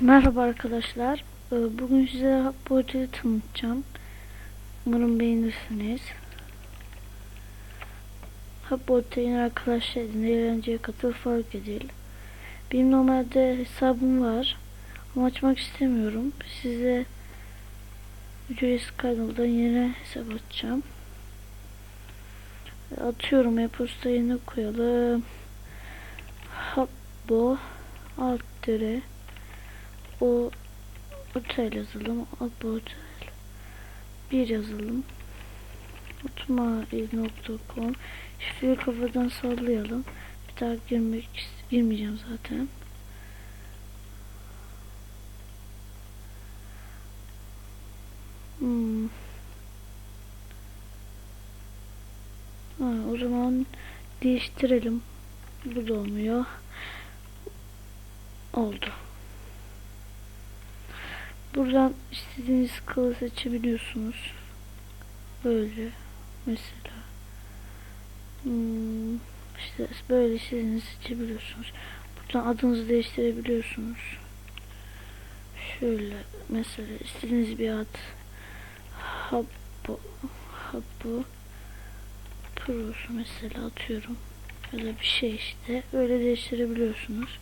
Merhaba arkadaşlar. Bugün size Hubbo'yu tanıtacağım. Umarım beğenirsiniz. Hubbo'da yine arkadaşlar edin, eğlenceye katıl, fark edil. Benim normalde hesabım var ama açmak istemiyorum. Size ücretsiz kaydoldan yeni hesap açacağım. Atıyorum, e-posta yerine koyalım. Hubbo alt dire o otel yazalım. Hubbo otel bir yazalım. Utmail.com. Şifreyi kafadan sallayalım. Bir daha girmeyeceğim zaten. O zaman değiştirelim. Bu da olmuyor. Oldu. Buradan istediğiniz kılı seçebiliyorsunuz. Böyle mesela. İşte böyle istediğinizi seçebiliyorsunuz. Buradan adınızı değiştirebiliyorsunuz. Şöyle mesela istediğiniz bir ad. Habbo Pro'su mesela atıyorum. Ya da bir şey işte. Öyle değiştirebiliyorsunuz.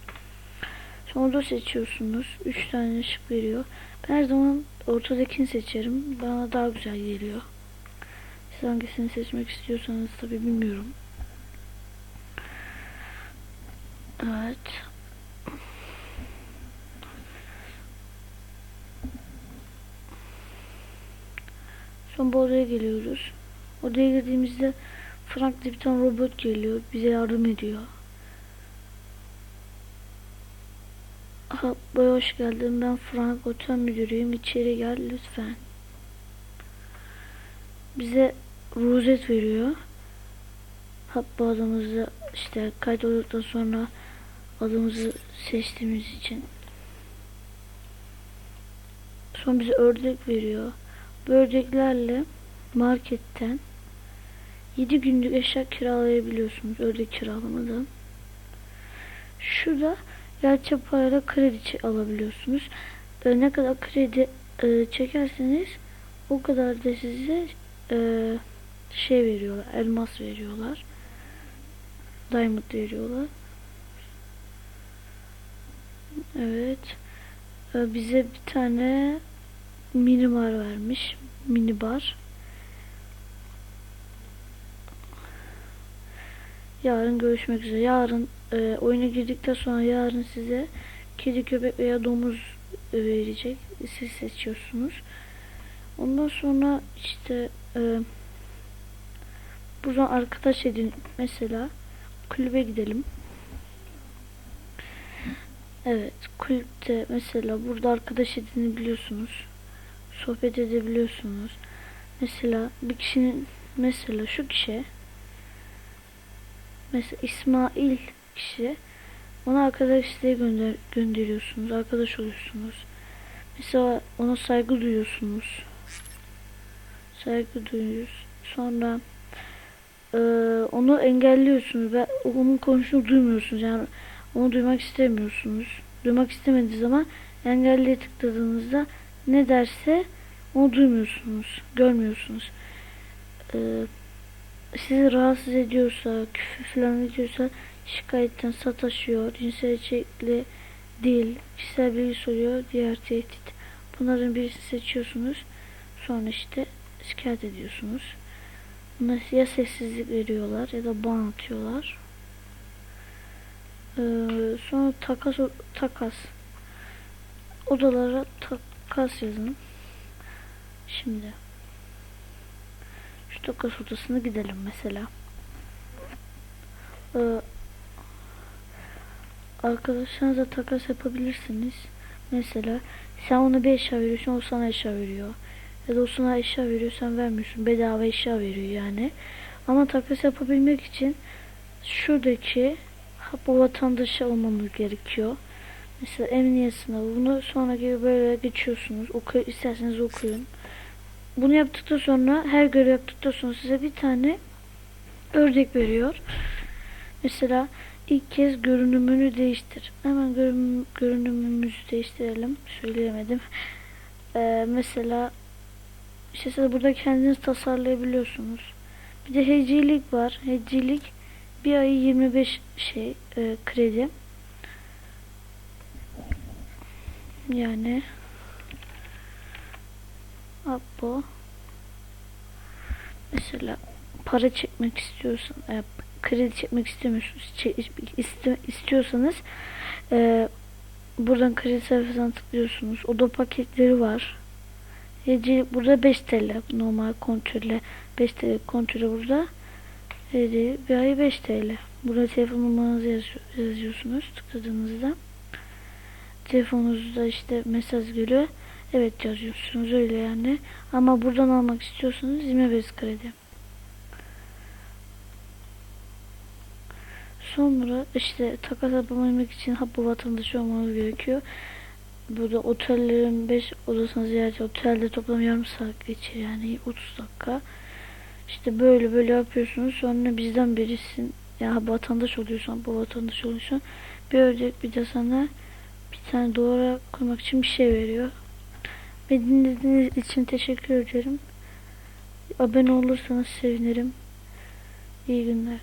Sonra da seçiyorsunuz. 3 tane ışık veriyor. Ben her zaman ortadakini seçerim. Bana daha güzel geliyor. Siz hangisini seçmek istiyorsanız tabi bilmiyorum. Evet. Sonra bu odaya geliyoruz. Odaya girdiğimizde Frank diye bir tane robot geliyor. Bize yardım ediyor. Boya hoş geldin. Ben Frank, otel müdürüyüm. İçeri gel lütfen. Bize rozet veriyor. Bu adımızı işte kaydolduktan sonra adımızı seçtiğimiz için. Sonra bize ördek veriyor. Bu ördeklerle marketten 7 günlük eşya kiralayabiliyorsunuz. Ördek kiralamadan. Şurada gerçek parayla kredi alabiliyorsunuz. Ne kadar kredi çekerseniz o kadar da size şey veriyorlar. Elmas veriyorlar. Diamond veriyorlar. Evet. Bize bir tane mini bar vermiş. Mini bar. Yarın görüşmek üzere. Yarın oyuna girdikten sonra yarın size kedi, köpek veya domuz verecek. Siz seçiyorsunuz. Ondan sonra işte buradan arkadaş edin. Mesela kulübe gidelim. Evet, kulüpte mesela burada arkadaş edinebiliyorsunuz. Sohbet edebiliyorsunuz. Mesela bir kişinin, mesela şu kişi, mesela İsmail kişi, ona arkadaş isteği gönderiyorsunuz. Arkadaş oluyorsunuz. Mesela ona saygı duyuyorsunuz. Saygı duyuyoruz. Sonra onu engelliyorsunuz ve onun konuştuğunu duymuyorsunuz. Yani onu duymak istemiyorsunuz. Duymak istemediği zaman engelliye tıkladığınızda ne derse onu duymuyorsunuz. Görmüyorsunuz. Sizi rahatsız ediyorsa, küfür falan ediyorsa şikayetten sataşıyor, cinsel içerikli değil, kişisel bilgi soruyor, diğer tehdit. Bunların birisini seçiyorsunuz. Sonra işte şikayet ediyorsunuz. Buna ya sessizlik veriyorlar ya da ban atıyorlar. Sonra takas odalara takas yazın. Şimdi şu takas odasına gidelim mesela. Arkadaşlarınızla takas yapabilirsiniz. Mesela sen ona bir eşya veriyorsun, o sana eşya veriyor. Ya da o sana eşya veriyor, sen vermiyorsun. Bedava eşya veriyor yani. Ama takas yapabilmek için şuradaki bu vatandaşı olmamız gerekiyor. Mesela emniyet sınavı. Bunu sonra gibi böyle geçiyorsunuz. İsterseniz okuyun. Bunu yaptıktan sonra, her görev yaptıktan sonra size bir tane ördek veriyor. Mesela ilk kez görünümünü değiştir. Hemen görünümümüzü değiştirelim. Söyleyemedim. Mesela işte siz burada kendiniz tasarlayabiliyorsunuz. Bir de hecilik var. Hecilik bir ayı 25 kredi. Yani bu mesela para çekmek istiyorsan, kredi çekmek istemiyorsunuz, istiyorsanız buradan kredi sayfasına tıklıyorsunuz. Oda paketleri var. Burada 5 TL normal kontrolle, 5 TL kontrolü burada. Bir ay 5 TL. Burada telefon numaranızı yazıyorsunuz tıkladığınızda. Telefonunuzda işte mesaj geliyor. Evet yazıyorsunuz öyle yani. Ama buradan almak istiyorsanız 25 kredi. Sonra işte takas yapabilmek için bu vatandaşı olmanız gerekiyor. Burada otellerin 5 odasını ziyaret, otelde toplam yarım saat geçir yani 30 dakika. İşte böyle yapıyorsunuz. Sonra bizden birisin. Ya vatandaş oluyorsan, bu vatandaş oluyorsan bir ödek, bir de sana bir tane duvara koymak için bir şey veriyor. Beni dinlediğiniz için teşekkür ederim. Abone olursanız sevinirim. İyi günler.